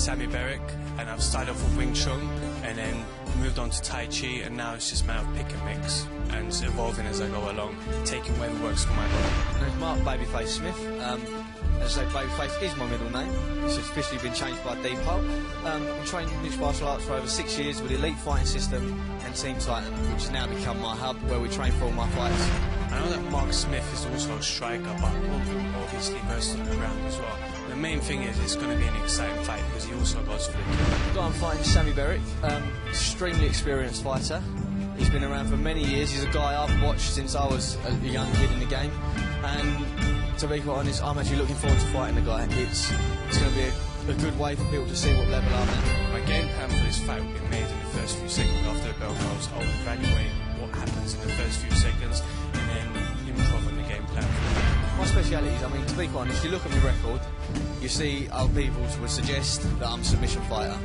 Sammy Beric, and I've started off with Wing Chun and then moved on to Tai Chi, and now it's just a matter of pick and mix and it's evolving as I go along, taking whatever works for my body. My name's Mark Babyface Smith. As I say, Babyface is my middle name. It's officially been changed by Deepole. Been training mixed martial arts for over 6 years with Elite Fighting System and Team Titan, which has now become my hub where we train for all my fights. I know that Mark Smith is also a striker, but obviously versatile on the ground as well. The main thing is it's going to be an exciting fight because he also goes for the kill. The guy I'm fighting is Sammy Beric, extremely experienced fighter. He's been around for many years. He's a guy I've watched since I was a young kid in the game, and to be quite honest, I'm actually looking forward to fighting the guy. It's going to be a good way for people to see what level I'm at. My game plan for this fight will be made in the first few seconds after the bell goes. I'll evaluate what happens in the first few seconds and then improv on the game plan. My speciality is, I mean, to be quite honest, you look at my record, you see other people would suggest that I'm a submission fighter.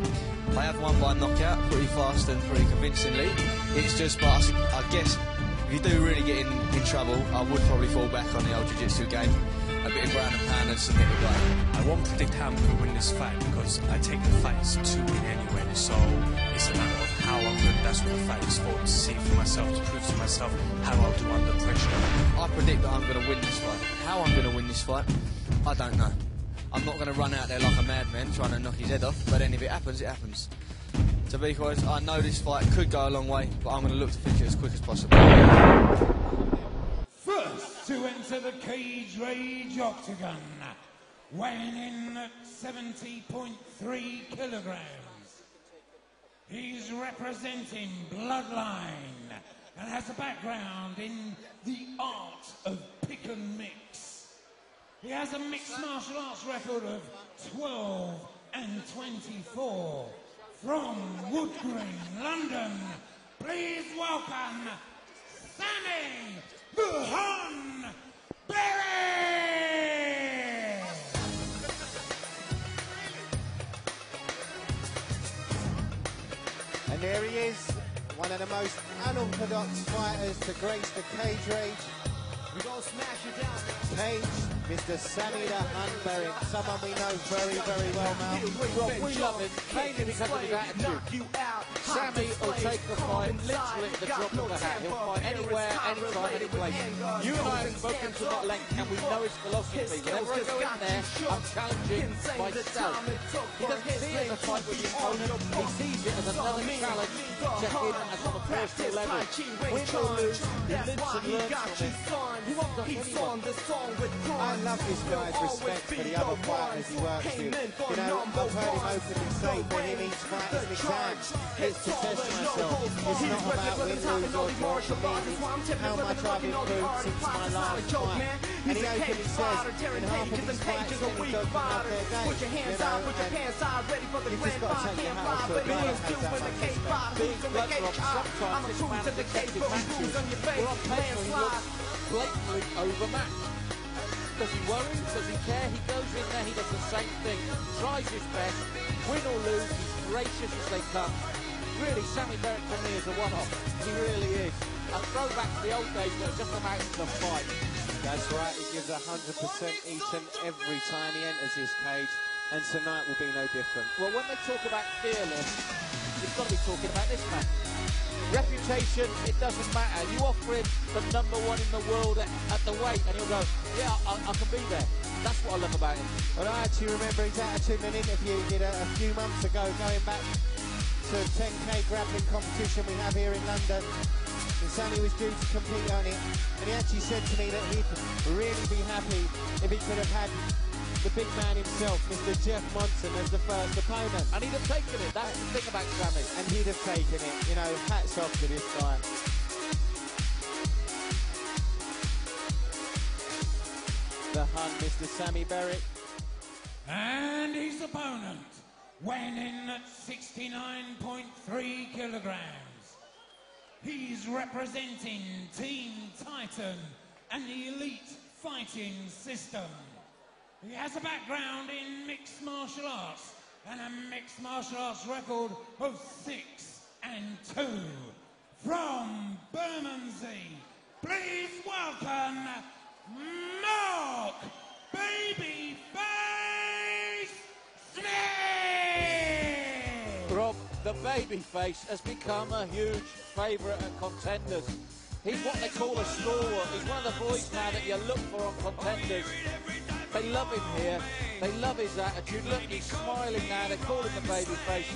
I have won by knockout pretty fast and pretty convincingly. It's just, but I guess, if you do really get in trouble, I would probably fall back on the old jiu-jitsu game. A bit of ground and pound and submit the guy. I won't predict how I'm going to win this fight because I take the fights to win anyway. So it's a matter of how I'm good. That's what the fight is for. To see for myself, to prove to myself how I'll do under pressure. I predict that I'm going to win this fight. How I'm going to win this fight, I don't know. I'm not going to run out there like a madman trying to knock his head off, but then if it happens, it happens. To be honest, I know this fight could go a long way, but I'm going to look to finish it as quick as possible. First to enter the Cage Rage Octagon, weighing in at 70.3 kilograms. He's representing Bloodline and has a background in the art of pick and mix. He has a mixed martial arts record of 12-24. From Wood Green, London, please welcome Sammy Beric! And there he is, one of the most unorthodox fighters to grace the Cage Rage. We're gonna smash you down. Cage, Mr. Sammy Beric, someone we know very, very well now. We love him, mainly because of his attitude. Sammy will take the fight literally at the drop of a hat. He'll fight anywhere, anytime, any place. You and I have spoken to him at length, and we know his philosophy. Whenever I go in there, I'm challenging myself. He doesn't see it as a fight with the opponent. He sees it as another challenge to him as on a personal level. Win or lose, he lives and learns from it. He won't knock anyone. I love this guy's respect for the other fighters he works with. You know, I've heard him openly say for him each fight is an exam. It's to test myself. It's not about win, lose or draw for me. It's how much I've improved since my last fight. And he openly says in half of his fights that he doesn't have their game. You know, and you've just got to take your hat off to a guy that has that much respect. Big blood drop, sometimes this man's effective matches were on paper he looks blatantly overmatched. Does he worry? Does he care? He goes in there, he does the same thing. Tries his best. Win or lose, he's gracious as they come. Really, Sammy Beric for me is a one-off. He really is. A throwback to the old days where it's just about the fight. That's right, he gives 100% each and every time he enters his cage. And tonight will be no different. Well, when they talk about fearless, you've got to be talking about this man. Reputation, it doesn't matter. You offer him the #1 in the world at the weight, and he'll go, yeah, I can be there. That's what I love about him. Well, I actually remember his attitude in an interview he did a few months ago, going back to a 10K grappling competition we have here in London. And Sammy was due to compete on it. And he actually said to me that he'd really be happy if he could have had the big man himself, Mr. Jeff Monson, as the first opponent. And he'd have taken it. That's the thing about Sammy. And he'd have taken it. You know, hats off to this guy. The Hun, Mr. Sammy Beric. And his opponent, weighing in at 69.3 kilograms. He's representing Team Titan and the Elite Fighting System. He has a background in mixed martial arts and a mixed martial arts record of 6-2. From Bermondsey, please welcome Mark Babyface Smith! babyface has become a huge favourite at Contenders. He's what they call a stalwart. He's one of the boys now that you look for on Contenders. They love him here. They love his attitude. Look, he's smiling now. They call him the babyface.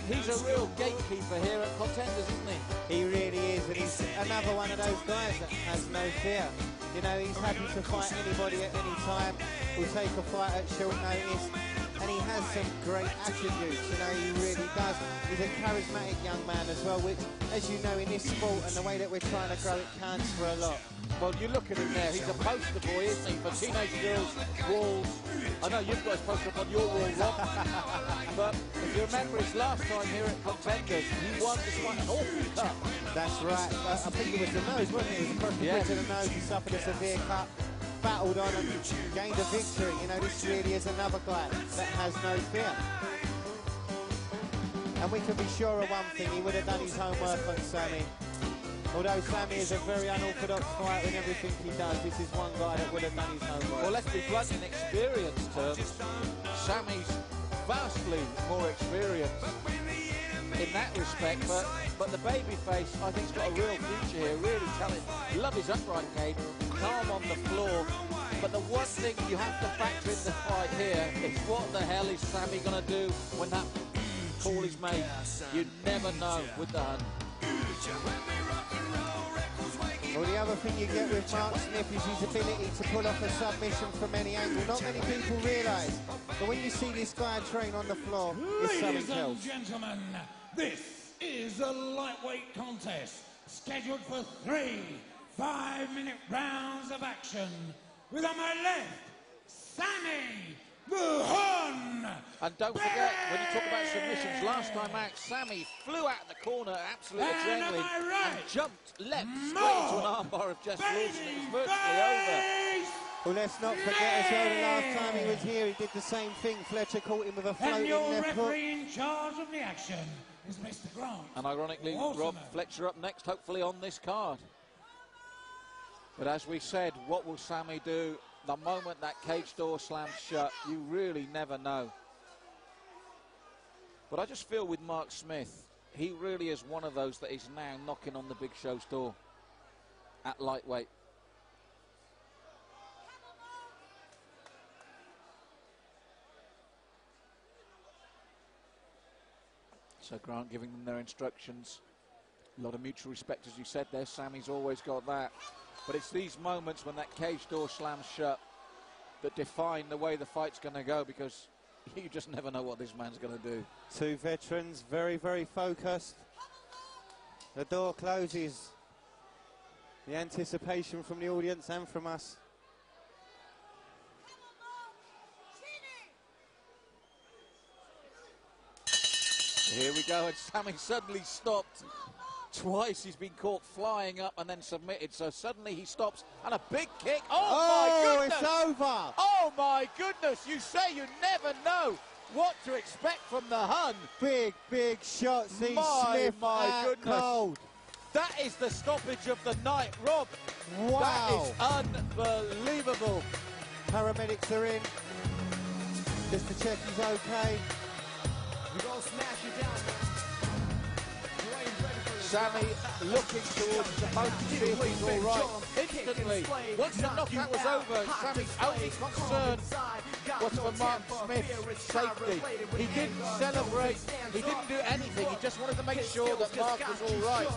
He's a real gatekeeper here at Contenders, isn't he? He really is, and he's another one of those guys that has no fear. You know, he's happy to fight anybody at any time. Will take a fight at short notice. And he has some great attributes, you know, he really does. He's a charismatic young man as well, which, as you know, in this sport and the way that we're trying to grow it, counts for a lot. Well, you look at him there, he's a poster boy, isn't he, for teenage girls, walls. I know you've got his poster up on your wall, Rob. But if you remember his last time here at Contenders, he won despite an awful cut. That's right. I think it was the nose, wasn't it? It was across the bridge of the nose, he suffered a severe cut. Battled on and gained a victory. You know, this really is another guy that has no fear. And we can be sure of one thing, he would have done his homework on Sammy. Although Sammy is a very unorthodox fighter in everything he does, this is one guy that would have done his homework. Well, let's be blunt, in experience terms, Sammy's vastly more experienced in that respect, but the babyface, I think, has got a real future here, really talented. Love his upright game, calm on the floor, but the one thing you have to factor in the fight here is what the hell is Sammy going to do when that call is made? You never know with the Hun. Well, the other thing you get with Mark Smith is his ability to pull off a submission from any angle. Not many people realise, but when you see this guy train on the floor, it's something Ladies and else. gentlemen, this is a lightweight contest scheduled for 3 5-minute rounds of action. With on my left, Sammy the Hun. And don't forget, when you talk about submissions, last time out, Sammy flew out of the corner, absolutely adrenaline, and jumped left straight into an armbar of Jess Lawson. It was virtually over. Well, let's not forget as well, the last time he was here, he did the same thing. Fletcher caught him with a floating And your left hook. referee in charge of the action is Mr. Grant. And ironically, Rob, Fletcher up next, hopefully on this card. But as we said, what will Sammy do the moment that cage door slams shut? You really never know. But I just feel with Mark Smith, he really is one of those that is now knocking on the big show's door at lightweight. So Grant giving them their instructions. A lot of mutual respect, as you said there. Sammy's always got that. But it's these moments when that cage door slams shut that define the way the fight's going to go, because you just never know what this man's going to do. Two veterans, very, very focused. The door closes. The anticipation from the audience and from us. Here we go, and Sammy suddenly stopped. Twice he's been caught flying up and then submitted, so suddenly he stops, and a big kick. Oh, my goodness! It's over! Oh my goodness, you say you never know what to expect from the Hun. Big, big shots, Smith my goodness. cold. That is the stoppage of the night, Rob. Wow. That is unbelievable. Paramedics are in, just to check he's okay. We're gonna smash you down, man. Sammy looking towards the post to see if he's all right. Instantly, once the knockout was over, Sammy's only concern was for Mark Smith's safety. He didn't celebrate, he didn't do anything, he just wanted to make sure that Mark was all right.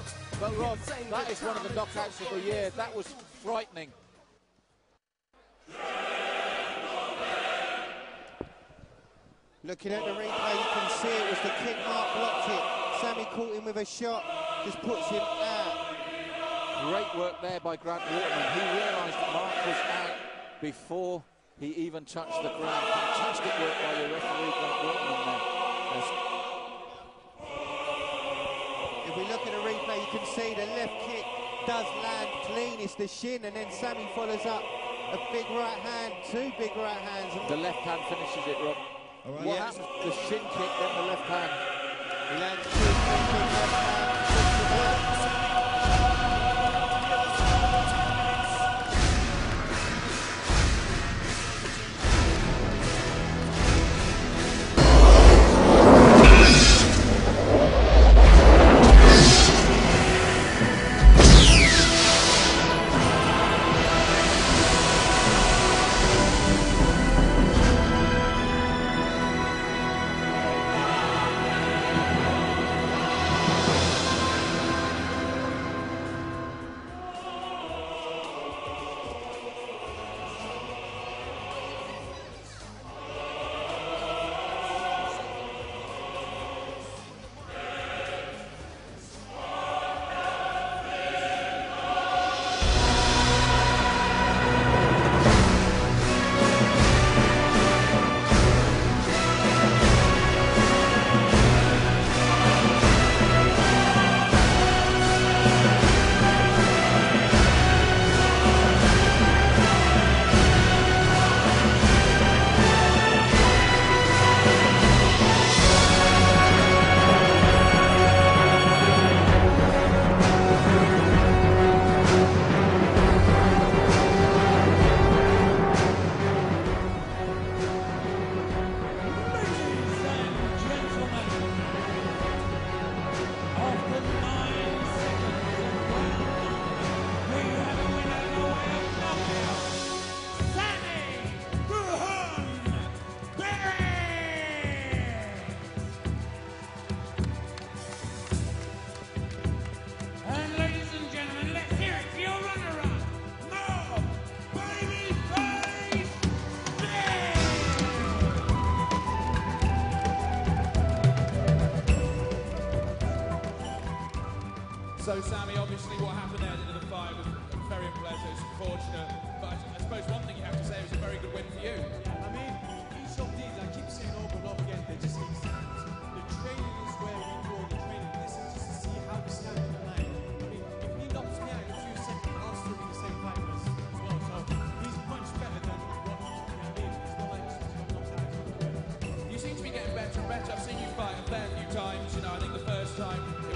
But Rob, that is one of the knockouts of the year. That was frightening. Looking at the replay, you can see it was the kick. Mark blocked it. Sammy caught him with a shot, just puts him out. Great work there by Grant Waterman. He realised that Mark was out before he even touched the ground. Fantastic work by your referee, Grant Waterman there. If we look at the replay, you can see the left kick does land clean. It's the shin, and then Sammy follows up a big right hand, two big right hands. The left hand finishes it, Rob. Right. What happened? The shin kick, then the left hand. He lands two big left hands.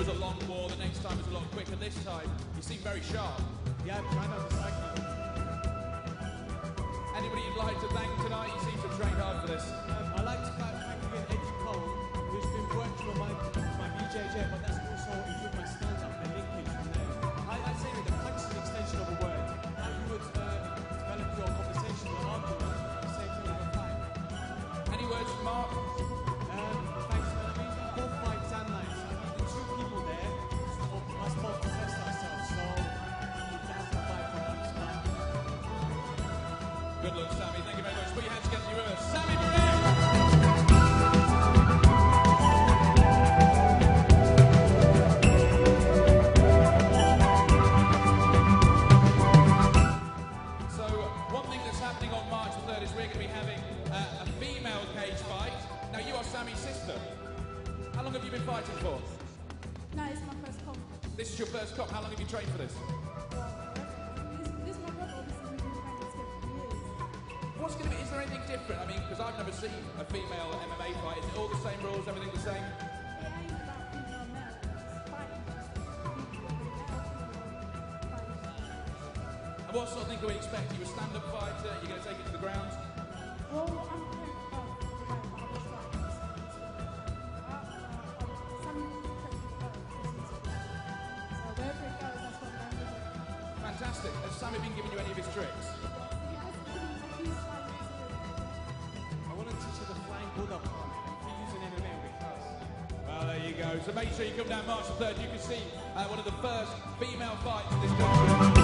was a long war, the next time was a lot quicker. This time, you seem very sharp. Yeah, I'm trying not to cycle. Anybody you'd like to thank tonight? You seem to have trained hard for this. I'd like to thank again Eddie Cole, who's been working on my BJJ, but that's also improved my stand-up and linkage from there. I'd say that the punch is an extension of a word. How you would develop your conversation or argument, the same thing with a fight. Any words from Mark? Thanks for having me. Both fights and nights. I think the two people there must both test ourselves, so that's the fight for us. Good luck, Sammy. Thank you very much. Put your hands together, you with us. Sammy Beric! Sammy's sister. How long have you been fighting for? No, it's my first comp. This is your first comp. How long have you trained for this? This is my brother. This is we've been training together for years. What's going to be? Is there anything different? I mean, because I've never seen a female MMA fight. Is it all the same rules? Everything the same? It ain't about female male. It's fighting. And what sort of thing can we expect? Are you a stand-up fighter? Are you going to take it to the ground? Well, I'm preparing for both. Fantastic. Has Sammy been giving you any of his tricks? I want to teach you the flying bulldog palm. If you use an MMA with us. Well, there you go. So make sure you come down March the 3rd. You can see one of the first female fights in this country.